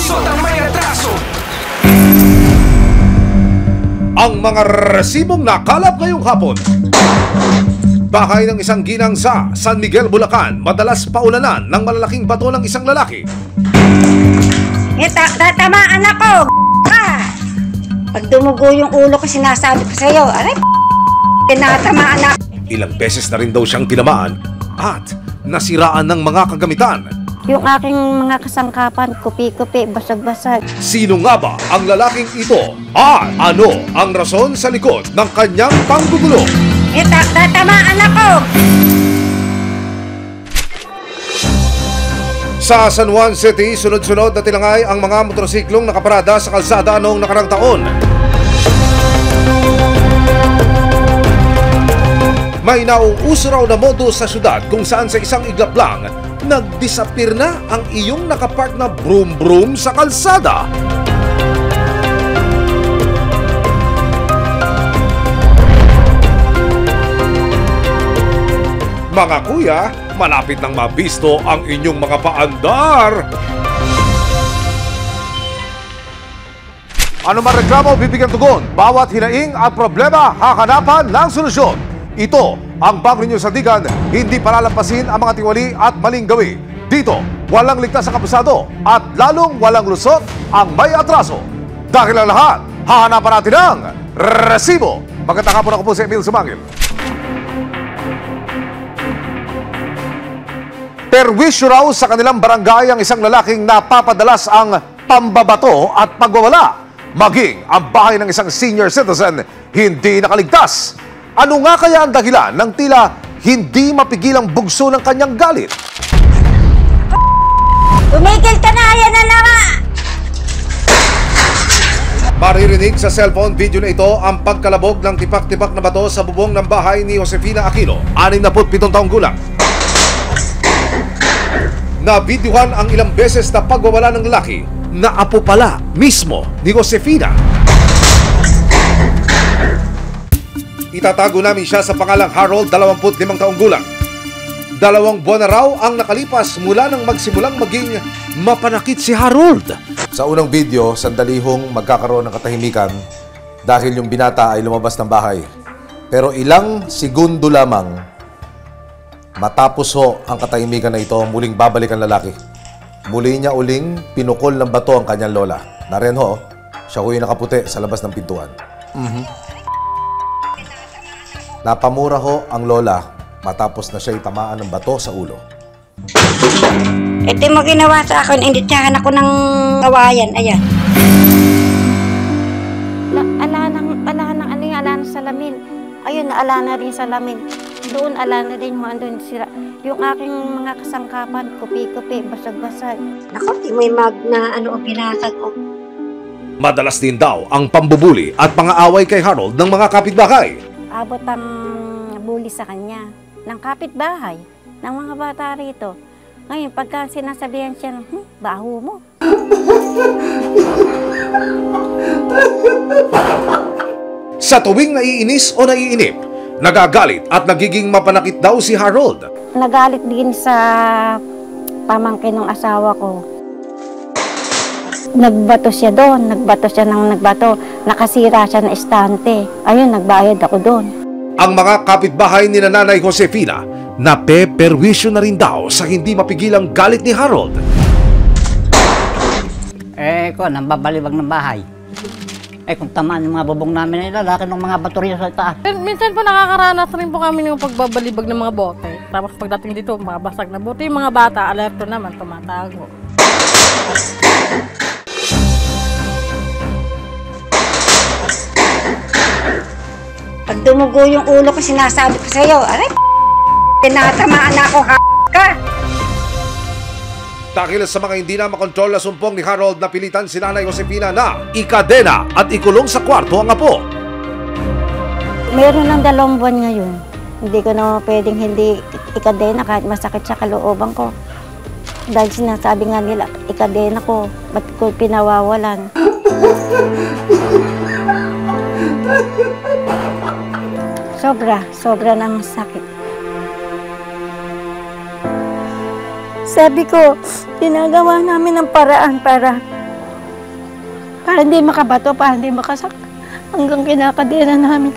lusot ang may atraso. Ang mga resibong nakalap ngayong hapon. Bahay ng isang ginang sa San Miguel, Bulacan, madalas paulanan ng malalaking bato ng isang lalaki. Tatamaan ako! Pag dumugo yung ulo ko, sinasabi ko sa'yo, aray, tinatamaan ako. Ilang beses na rin daw siyang tinamaan at nasiraan ng mga kagamitan. Yung aking mga kasangkapan, kupi-kupi, basag-basag. Sino nga ba ang lalaking ito? At ano ang rason sa likod ng kanyang panggugulo? Tatamaan ako! Sa San Juan City, sunod-sunod na tilangay ang mga motorsiklong nakaparada sa kalsada noong nakarang taon. May nauuso raw na modus sa syudad kung saan sa isang iglap lang, nag-disappear na ang iyong nakapark na broom-broom sa kalsada. Mga kuya, malapit nang mabisto ang inyong mga paandar. Ano man reklamo, bibigyan tugon. Bawat hinaing at problema, hakanapan ng solusyon. Ito ang Bagong News Sandigan, hindi palalampasin ang mga tiwali at maling gawi. Dito, walang ligtas sa kabusado at lalong walang lusot ang may atraso. Dahil ang lahat, hahanapan natin ang resibo. Magandang hapon, ako po si Emil Sumangil. Perwisyo raw sa kanilang barangay ang isang lalaking napapadalas ang pambabato at pagwawala. Maging ang bahay ng isang senior citizen hindi nakaligtas. Ano nga kaya ang dahilan ng tila hindi mapigilang bugso ng kanyang galit? Tumigil ka na! Yan na nga! Maririnig sa cellphone video na ito ang pagkalabog ng tipak-tipak na bato sa bubong ng bahay ni Josefina Aquino, 67 taong gulang. Nabidyohan ang ilang beses na pagwawala ng lalaki na apo pala mismo ni Josefina. Itatago namin siya sa pangalang Harold, 25 taong gulang. 2 buwan na raw ang nakalipas mula nang magsimulang maging mapanakit si Harold. Sa unang video, sandali hong magkakaroon ng katahimikan dahil yung binata ay lumabas ng bahay. Pero ilang segundo lamang matapos ho ang katahimikan na ito, muling babalik ang lalaki. Muli niya uling pinukol ng bato ang kanyang lola. Nariyan ho, siya ho yung nakaputi sa labas ng pintuan. Napamura ho ang lola matapos na siya'y tamaan ng bato sa ulo. Ito mo ginawa sa akin, inditsahan ako ng kawayan, ayan. Ala ng salamin. Ayun, ala na rin salamin. Doon, ala na rin mo, andun sila. Yung aking mga kasangkapan, kupi-kupi, basag-basag. Naku, di mo yung pinasag o. Madalas din daw ang pambubuli at pang-aaway kay Harold ng mga kapitbahay. Abot ang bully sa kanya, ng kapitbahay, ng mga bata rito. Ngayon, pagka sinasabihan siya, baho mo. Sa tuwing naiinis o naiinip, nagagalit at nagiging mapanakit daw si Harold. Nagalit din sa pamangkin ng asawa ko. Nagbato siya doon, nakasira siya ng estante. Ayun, nagbayad ako doon. Ang mga kapitbahay ni Nanay Josefina napeperwisyo na rin daw sa hindi mapigilang galit ni Harold. Nambabalibag ng bahay. Kung tamaan yung mga bubong namin ay lalaki ng mga baterya sa taas. Minsan po nakakaranas rin po kami ng pagbabalibag ng mga bote. Tapos pagdating dito, mga basag na bote. Yung mga bata, alerto naman, tumatago. Pag dumugo yung ulo ko, sinasabi ko sa'yo, aray, tinatamaan ako, ka. Dahil sa mga hindi na makontrol na sumpong ni Harold, napilitan si Nanay Josefina na ikadena at ikulong sa kwarto ang apo. Meron ng 2 buwan ngayon. Hindi ko na pwedeng hindi ikadena kahit masakit sa kalooban ko. Dahil sinasabi nga nila, ikadena ko, ba't ko pinawawalan? Sobra ng sakit. Sabi ko, ginagawa namin ng paraan para Para hindi makabato, para hindi makasak. Hanggang kinakadena namin.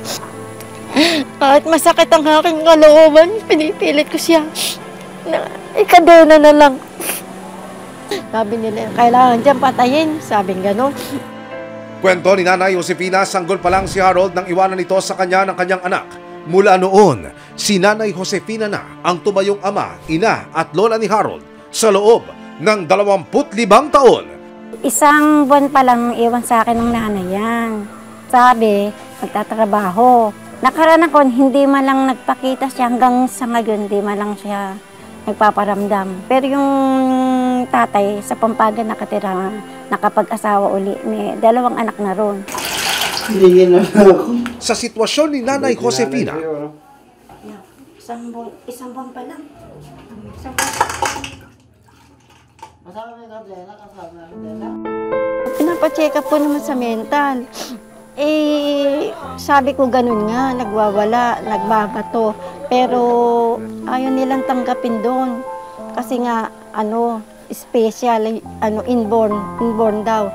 Kahit masakit ang aking kalooban, pinipilit ko siya na ikadena na lang. Sabi nila, kailangan dyan patayin. Sabi gano'n. Kwento ni Nanay Josefina, sanggol pa lang si Harold nang iwanan ito sa kanya ng kanyang anak. Mula noon, si Nanay Josefina na ang tumayong ama, ina at lola ni Harold sa loob ng 25 taon. Isang buwan pa lang iwan sa akin ng nanay yan. Sabi, magtatrabaho. Nakaraan ako, hindi man lang nagpakita siya hanggang sa ngayon, hindi man lang siya nagpaparamdam. Pero yung tatay sa Pampanga nakatira, nakapag-asawa uli. May 2 anak na ron. Sa sitwasyon ni Nanay Josefina, Isang buwan pa lang. Pinapacheck up ko naman sa mental. Sabi ko ganun nga, nagwawala, nagbabato. Pero ayaw nilang tanggapin doon. Kasi nga, special, inborn daw.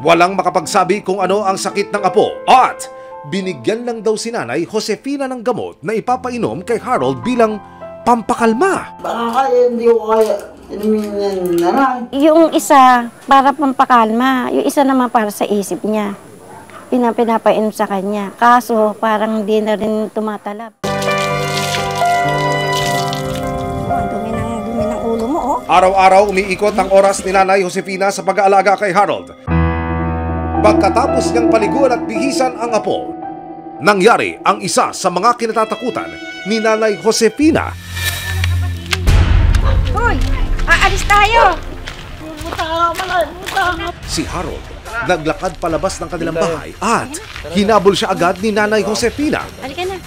walang makapagsabi kung ano ang sakit ng apo at binigyan lang daw si Nanay Josefina ng gamot na ipapainom kay Harold bilang pampakalma. Baka kaya, hindi ko kaya inumin na lang. Yung isa para pampakalma, yung isa naman para sa isip niya. Pinapainom sa kanya. Kaso parang hindi na rin tumatalab. Ang dumi ng ulo mo, oh. Araw-araw umiikot ang oras ni Nanay Josefina sa pag-aalaga kay Harold. Pagkatapos niyang paliguan at bihisan ang apo, nangyari ang isa sa mga kinatatakutan ni Nanay Josefina. Hoy! Aalis tayo! Si Harold naglakad palabas ng kanilang bahay at hinabol siya agad ni Nanay Josefina. Halika na.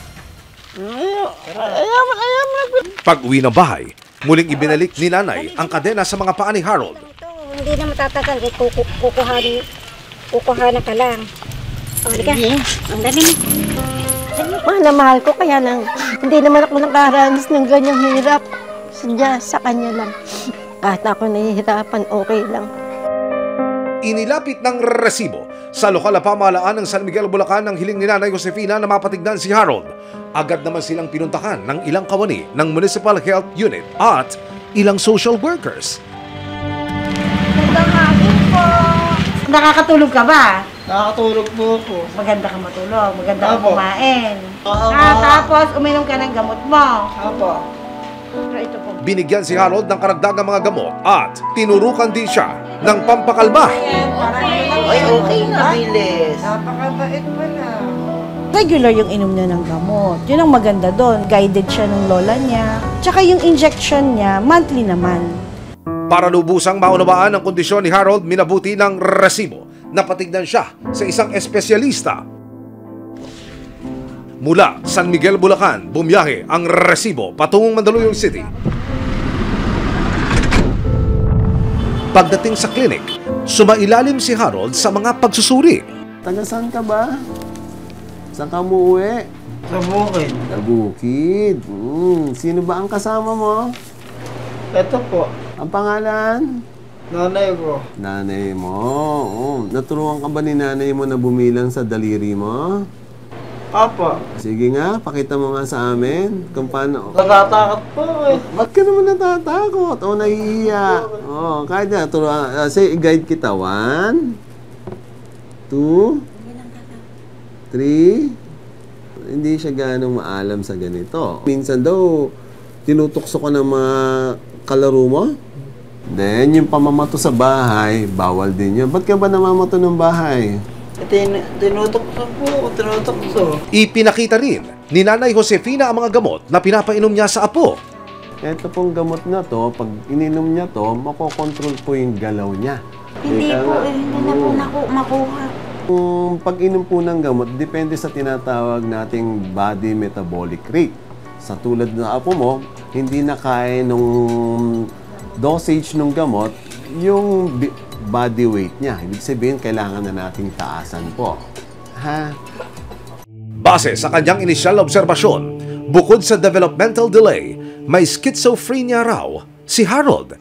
Pag-uwi ng bahay, muling ibinalik ni Nanay ang kadena sa mga paa ni Harold. Hindi na matatagal. Kukuhanan ka lang. O, halika. Ang dali mo. Mahal na mahal ko, kaya nang hindi naman ako nakaranas ng ganyang hirap. Sadya, sa kanya lang. Kahit ako nahihirapan, okay lang. Inilapit ng resibo sa lokal na pamahalaan ng San Miguel, Bulacan ang hiling ni Nanay Josefina na mapatignan si Harold. Agad naman silang pinuntahan ng ilang kawani ng Municipal Health Unit at ilang social workers. Nakakatulog ka ba? Nakakatulog po ako. Maganda ka matulog, maganda ka Apo. kumain. Oo. Tapos uminom ka ng gamot mo. Apo. Pero ito po. Binigyan si Harold ng karagdagang mga gamot at tinurukan din siya ng pampakalma. Ay, okay na. Bilis. Napakabait mo na. Regular yung inom niya ng gamot. Yun ang maganda doon. Guided siya ng lola niya. Tsaka yung injection niya, monthly naman. Para lubusang maunawaan ang kondisyon ni Harold, minabuti ng resibo na patignan siya sa isang espesyalista. Mula San Miguel, Bulacan, bumiyahe ang resibo patungong Mandaluyong City. Pagdating sa klinik, sumailalim si Harold sa mga pagsusuri. Taga saan ka ba? Saan ka umuwi? Sa bukid. Sa bukid. Sino ba ang kasama mo? Ito po. Ang pangalan? Nanay ko. Nanay mo. Naturuan ka ba ni nanay mo na bumilang sa daliri mo? Apo. Sige nga, pakita mo nga sa amin kung paano. Natatakot po eh. Ba't ka naman natatakot o nahihiya? Kahit na, turuan. Say, guide kita. 1, 2, 3. Hindi siya ganong maalam sa ganito. Minsan daw, tinutukso ko ng mga kalaro mo. Then, yung pamamato sa bahay, bawal din yun. Ba't ka ba namamato ng bahay? Tinutokso po. Tinutokso. Ipinakita rin ni Nanay Josefina ang mga gamot na pinapainom niya sa apo. Ito pong gamot na to, pag ininom niya to, makokontrol po yung galaw niya. Hindi Teka po, nga. hindi na po makuha. Kung pag-inom po ng gamot, depende sa tinatawag nating body metabolic rate. Sa tulad ng apo mo, hindi na kaya nung dosage ng gamot yung body weight niya. Ibig sabihin, kailangan na nating taasan po. Ha? Base sa kanyang inisyal na obserbasyon, bukod sa developmental delay, may schizophrenia raw si Harold.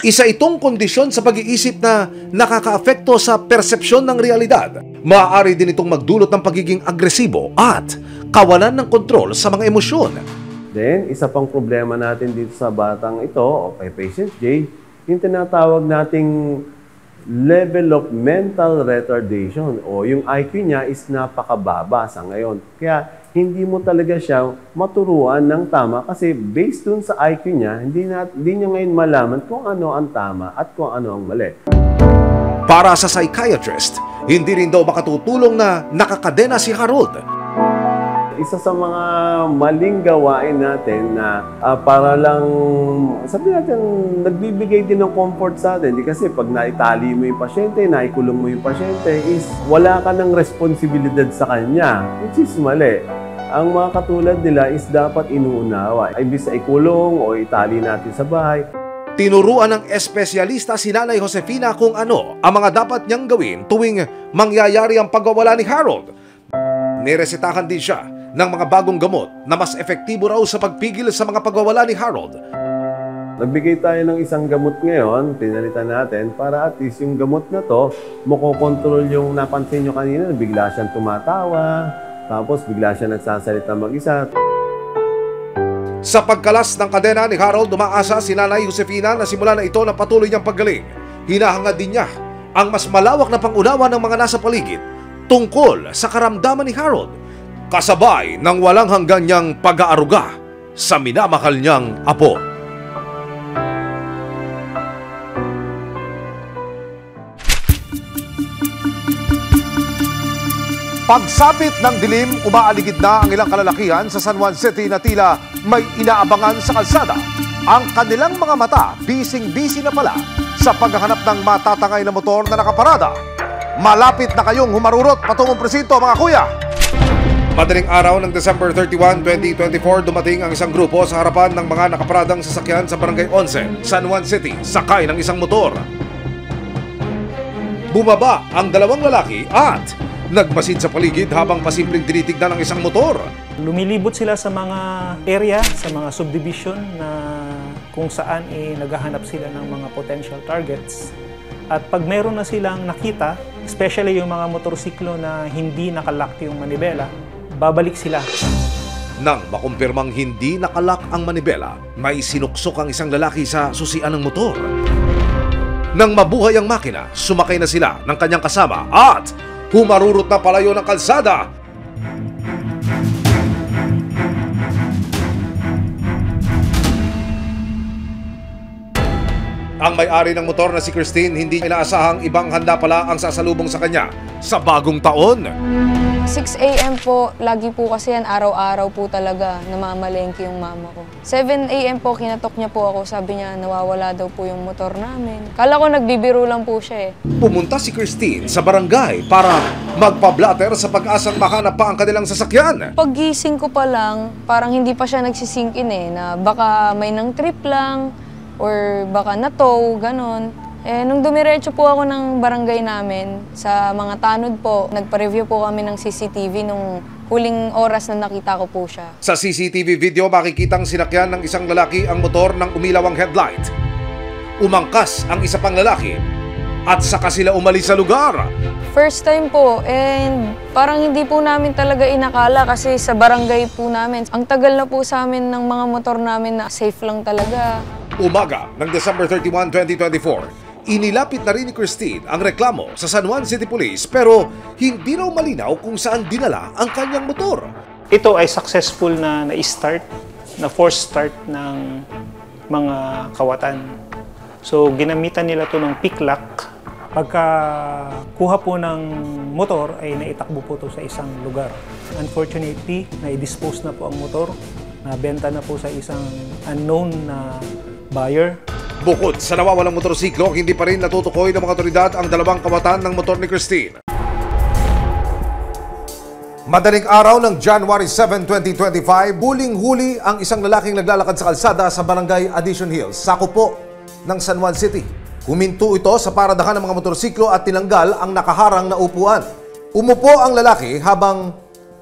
Isa itong kondisyon sa pag-iisip na nakakaapekto sa persepsyon ng realidad. Maaari din itong magdulot ng pagiging agresibo at kawalan ng kontrol sa mga emosyon. Then, isa pang problema natin dito sa batang ito, o kay patient J, yung tinatawag nating level of mental retardation o yung IQ niya is napakababa sa ngayon. Kaya hindi mo talaga siya maturuan ng tama kasi based dun sa IQ niya, hindi niya ngayon malaman kung ano ang tama at kung ano ang mali. Para sa psychiatrist, hindi rin daw makatutulong na nakakadena si Harold. Isa sa mga maling gawain natin na para lang, sabi natin, nagbibigay din ng comfort sa atin. Kasi pag naitali mo yung pasyente, naikulong mo yung pasyente, is wala ka ng responsibilidad sa kanya, which is mali. Ang mga katulad nila is dapat inuunawa. Imbis na ikulong o itali natin sa bahay. Tinuruan ng espesyalista si Nanay Josefina kung ano ang mga dapat niyang gawin tuwing mangyayari ang pagwawala ni Harold. Niresetahan din siya ng mga bagong gamot na mas epektibo raw sa pagpigil sa mga pagwawala ni Harold. Nagbigay tayo ng isang gamot ngayon, pinalitan natin, para at least yung gamot na to, makokontrol yung napansin nyo kanina, bigla siyang tumatawa, tapos bigla siya nagsasalita mag-isa. Sa pagkalas ng kadena ni Harold, umaasa si Nanay Josefina na simula na ito ng patuloy niyang paggaling. Hinahangad din niya ang mas malawak na pangunawa ng mga nasa paligid tungkol sa karamdaman ni Harold, kasabay ng walang hanggan niyang pag-aaruga sa minamahal niyang apo. Pagsapit ng dilim, umaaligid na ang ilang kalalakihan sa San Juan City na tila may inaabangan sa kalsada. Ang kanilang mga mata, bising-busy na pala sa paghahanap ng matatangay na motor na nakaparada. Malapit na kayong humarurot patungong presinto, mga kuya! Madaling araw ng December 31, 2024, dumating ang isang grupo sa harapan ng mga nakaparadang sasakyan sa Barangay 11, San Juan City, sakay ng isang motor. Bumaba ang dalawang lalaki at nagmasid sa paligid habang pasimpleng tinitignan ng isang motor. Lumilibot sila sa mga area, sa mga subdivision na kung saan naghahanap sila ng mga potential targets. At pag meron na silang nakita, especially yung mga motorsiklo na hindi nakalock yung manibela, babalik sila. Nang makumpirmang hindi nakalak ang manibela, may sinuksok ang isang lalaki sa susian ng motor. Nang mabuhay ang makina, sumakay na sila ng kanyang kasama at humarurot na palayo ng kalsada. Ang may-ari ng motor na si Christine, hindi inaasahang ibang handa pala ang sasalubong sa kanya sa bagong taon. 6 a.m. po, lagi po kasi yan, araw-araw po talaga namamalengke yung mama ko. 7 a.m. po, kinatok niya po ako, sabi niya nawawala daw po yung motor namin. Kala ko nagbibiro lang po siya Pumunta si Christine sa barangay para magpa-blatter sa pag-asang mahanap pa ang kanilang sasakyan. Paggising ko pa lang, parang hindi pa siya nagsisink in na baka may nang trip lang or baka na-tow, ganon. Nung dumiretso po ako ng barangay namin, sa mga tanod po, nagpa-review po kami ng CCTV nung huling oras na nakita ko po siya. Sa CCTV video, makikitang sinakyan ng isang lalaki ang motor ng umilaw ang headlight. Umangkas ang isa pang lalaki at saka sila umalis sa lugar. First time po, and parang hindi po namin talaga inakala kasi sa barangay po namin, ang tagal na po sa amin ng mga motor namin na safe lang talaga. Umaga ng December 31, 2024, inilapit na rin ni Christine ang reklamo sa San Juan City Police pero hindi raw malinaw kung saan dinala ang kanyang motor. Ito ay successful na na-start, na force start ng mga kawatan. So ginamitan nila to ng pick lock. Pagka kuha po ng motor ay naitakbo po to sa isang lugar. Unfortunately, na-dispose na po ang motor. Nabenta na po sa isang unknown na buyer. Bukod sa nawawalang motorsiklo, hindi pa rin natutukoy ng mga otoridad ang dalawang kawatan ng motor ni Christine. Madaling araw ng January 7, 2025, huling-huli ang isang lalaking naglalakad sa kalsada sa Barangay Addition Hills, sakop po ng San Juan City. Huminto ito sa paradahan ng mga motorsiklo at tinanggal ang nakaharang na upuan. Umupo ang lalaki habang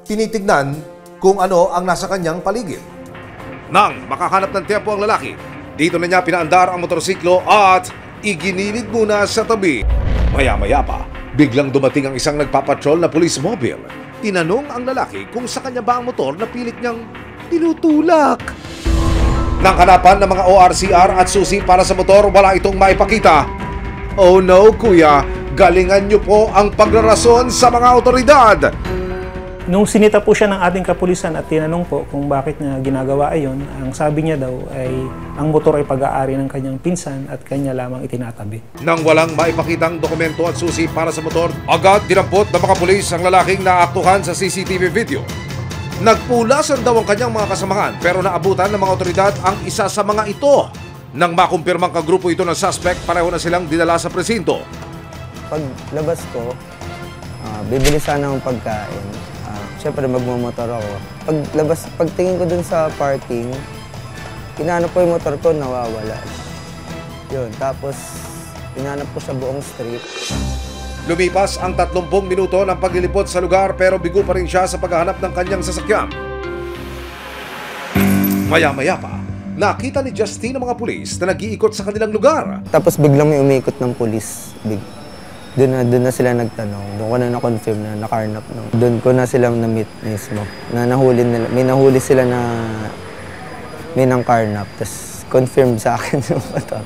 tinitignan kung ano ang nasa kanyang paligid. Nang makahanap ng tiempo ang lalaki, Dito na niya pinaandar ang motorsiklo at iginilid muna sa tabi. Maya-maya pa, biglang dumating ang isang nagpapatrol na police mobile. Tinanong ang lalaki kung sa kanya ba ang motor na pilit niyang tinutulak. Nang hanapan ng mga ORCR at susi para sa motor, wala itong maipakita. Oh no, kuya, galingan niyo po ang pagrarason sa mga otoridad. Nung sinita po siya ng ating kapulisan at tinanong po kung bakit niya ginagawa ayon, ang sabi niya daw ay ang motor ay pag-aari ng kanyang pinsan at kanya lamang itinatabi. Nang walang maipakitang dokumento at susi para sa motor, agad dinampot ng mga pulis ang lalaking naaktuhan sa CCTV video. Nagpulasan daw ang kanyang mga kasamahan pero naabutan ng mga otoridad ang isa sa mga ito. Nang makumpirmang kagrupo ito ng suspect, pareho na silang dinala sa presinto. Paglabas ko, bibili sana ng pagkain. Siyempre magmamotor ako. Pagtingin ko dun sa parking, hinanap ko yung motor ko, nawawala. Yun, tapos hinanap ko sa buong street. Lumipas ang 30 minuto ng paglilipot sa lugar pero bigo pa rin siya sa paghahanap ng kanyang sasakyan. Maya-maya pa, nakita ni Justine ang mga pulis na nag-iikot sa kanilang lugar. Tapos biglang may umiikot ng pulis. Doon na sila nagtanong. Doon ko na na-confirm na nakarnap. Doon ko na silang na-meet mismo. Na nahuli nila. May nahuli sila na may nang karnap. Tapos confirm sa akin yung motor.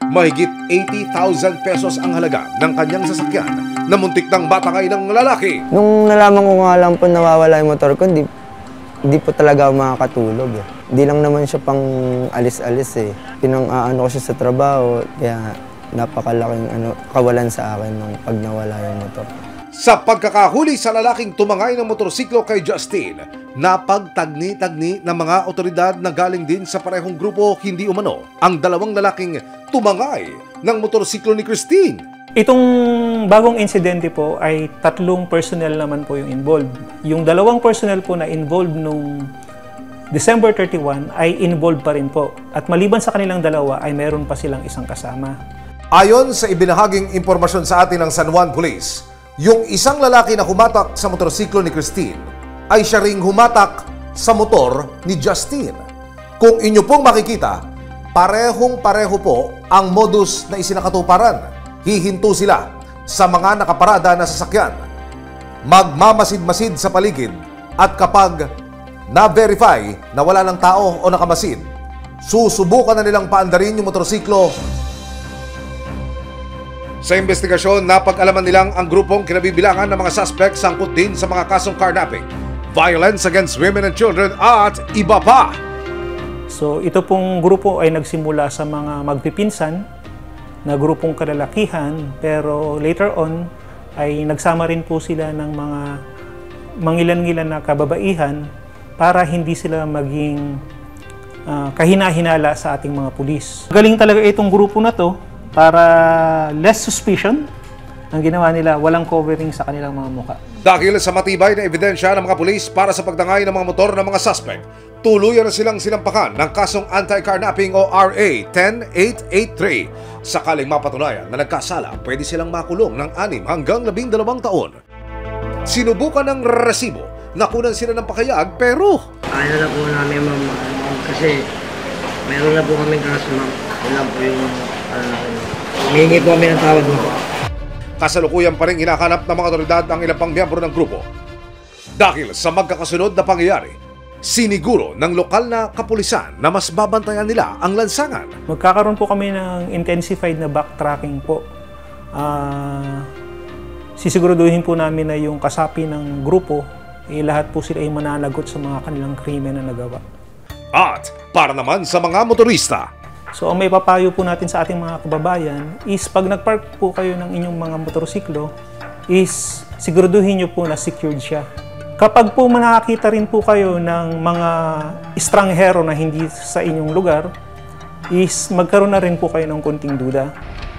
Mahigit 80,000 pesos ang halaga ng kanyang sasakyan na muntik ng batangay ng lalaki. Nung nalaman ko nga lang po nawawala yung motor ko, hindi po talaga ako makakatulog. Hindi lang naman siya pang alis-alis eh. Pinang-aano ko siya sa trabaho, kaya napakalaking kawalan sa akin nung pag nawala yung motor. Sa pagkakahuli sa lalaking tumangay ng motorsiklo kay Justine, napagtagni-tagni ng mga otoridad na galing din sa parehong grupo hindi umano ang dalawang lalaking tumangay ng motorsiklo ni Christine. Itong bagong insidente po ay 3 personnel naman po yung involved. Yung 2 personnel po na involved nung December 31 ay involved pa rin po. At maliban sa kanilang 2 ay meron pa silang isang kasama. Ayon sa ibinahaging impormasyon sa atin ng San Juan Police, yung isang lalaki na humatak sa motorsiklo ni Christine ay siya ring humatak sa motor ni Justine. Kung inyo pong makikita, parehong-pareho po ang modus na isinakatuparan. Hihinto sila sa mga nakaparada na sasakyan. Magmamasid-masid sa paligid at kapag na-verify na wala ng tao o nakamasid, susubukan na nilang paandarin yung motorsiklo. Sa investigasyon, napag-alaman nilang ang grupong kinabibilangan ng mga suspect sangkot din sa mga kasong carnapping, violence against women and children at iba pa. So ito pong grupo ay nagsimula sa mga magpipinsan na grupong kalalakihan, pero later on ay nagsama rin po sila ng mga mangilan-ngilan na kababaihan para hindi sila maging kahina-hinala sa ating mga pulis. Galing talaga itong grupo na to para less suspicion ang ginawa nila, walang covering sa kanilang mga muka. Dahil sa matibay na ebidensya ng mga pulis para sa pagdangay ng mga motor ng mga suspect, tuluyan na silang sinampakan ng kasong anti-carnapping o RA 10883. Sakaling mapatunayan na nagkasala, pwede silang makulong ng 6 hanggang 12 taon. Sinubukan ng resibo, nakunan sila ng pakayag pero ayaw na po namin ma'am kasi meron na po kami kaso ma'am. Wala po yung humingi po kami ng tawad mo. Kasalukuyan pa rin hinahanap ng mga otoridad ang ilang pang miyembro ng grupo. Dahil sa magkakasunod na pangyayari, siniguro ng lokal na kapulisan na mas babantayan nila ang lansangan. Magkakaroon po kami ng intensified na backtracking po. Sisiguraduhin po namin na yung kasapi ng grupo, lahat po sila ay mananagot sa mga kanilang krimen na nagawa. At para naman sa mga motorista, so ang may papayo po natin sa ating mga kababayan is pag nagpark po kayo ng inyong mga motorsiklo is siguraduhin nyo po na secured siya. Kapag po nakakita rin po kayo ng mga estranghero na hindi sa inyong lugar is magkaroon na rin po kayo ng konting duda.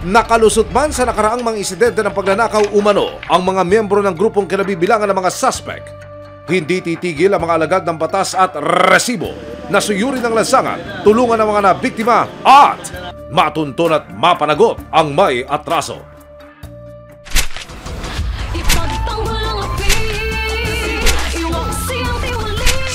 Nakalusot man sa nakaraang mga insidente ng pagnanakaw umano ang mga miyembro ng grupong kinabibilangan ng mga suspect, hindi titigil ang mga alagad ng batas at resibo na suyuri ng lansangan, tulungan ng mga nabiktima at matunton at mapanagot ang may atraso.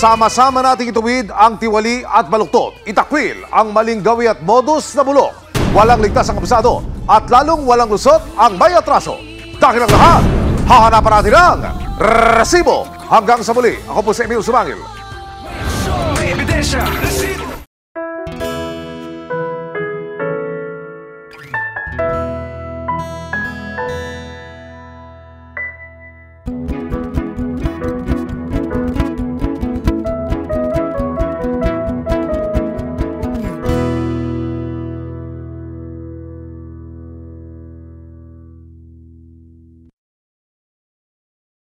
Sama-sama nating ituwid ang tiwali at baluktot. Itakwil ang maling gawi at modus na bulok. Walang ligtas ang kabisado at lalong walang lusot ang may atraso. Dahil ang lahat, hahanapan natin ang resibo. Hanggang sa muli, ako po si Emil Sumangil. May ebidensya, resibo.